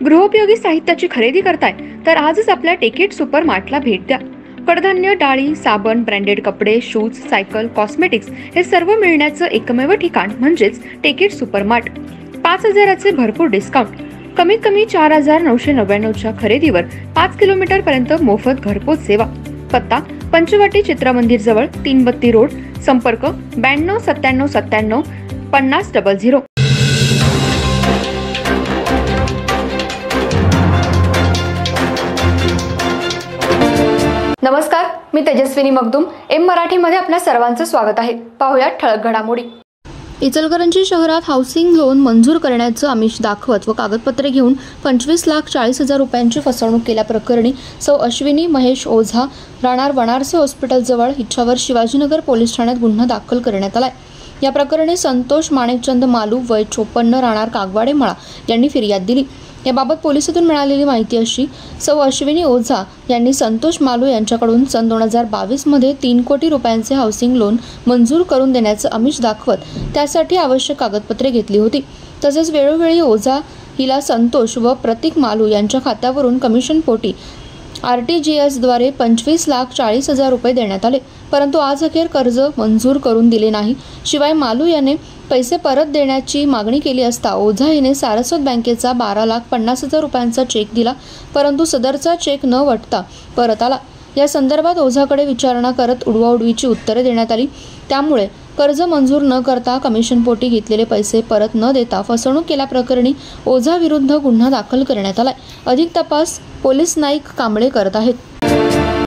गृहोपयोगी साहित्याची खरेदी करताय तर आजच आपल्या टेकेट सुपर मार्टला भेट द्या। कडधान्य, डाळी, साबण, ब्रँडेड कपडे, शूज, सायकल, कॉस्मेटिक्स हे सर्व मिळण्याचं एकमेव ठिकाण म्हणजेच टेकेट सुपर मार्ट। 5,000चे भरपूर डिस्काउंट, कमीत कमी 4,999च्या खरेदीवर 5 किलोमीटर पर्यंत मोफत घरपोच सेवा। पत्ता पंचवटी चित्रमंदिर जवळ, 3 बत्ती रोड। संपर्क 92 97 97 50 00। नमस्कार, मी तेजस्विनी मगदूम। एम मराठीमध्ये आपल्या सर्वांचं स्वागत आहे। पाहूया ठळक घडामोडी। इचलकरंजी शहरात हाऊसिंग लोन मंजूर करण्याचं आमिष दाखवत व कागदपत्रे घेऊन 25,40,000 रुपयांची फसवणूक केल्याप्रकरणी सौ अश्विनी महेश ओझा राहणार वनारसे हॉस्पिटल जवळ हिच्यावर शिवाजीनगर पोलीस ठाण्यात गुन्हा दाखल करण्यात आलाय। या प्रकरणी संतोष माणिकचंद मालू वय 54 राहणार कागवाडे मळा यांनी फिर्याद दिली। याबाबत पोलिसातून मिळालेली माहिती अशी, सौ अश्विनी ओझा यांनी संतोष मालू यांच्याकडून सन 2022 मध्ये 3 कोटी रुपयांचे हाऊसिंग लोन मंजूर करून देण्याचं आमिष दाखवत त्यासाठी आवश्यक कागदपत्रे घेतली होती। तसेच वेळोवेळी ओझा हिला संतोष व प्रतीक मालू यांच्या खात्यावरून कमिशन पोटी RTGS द्वारे 25,40,000 रुपये देण्यात आले, परंतु आज अखेर कर्ज मंजूर करून दिले नाही। शिवाय मालू याने पैसे परत देण्याची मागणी केली असता ओझा हिने सारस्वत बँकेचा 12,50,000 रुपयांचा चेक दिला, परंतु सदरचा चेक न वटता परत आला। या संदर्भात ओझाकडे विचारणा करत उडवाउडवीची उत्तरे देण्यात आली। त्यामुळे कर्ज मंजूर न करता कमिशनपोटी घेतलेले पैसे परत न देता फसवणूक केल्याप्रकरणी ओझा विरुद्ध गुन्हा दाखल करण्यात आलाय। अधिक तपास पोलीस नाईक कांबळे करत आहेत।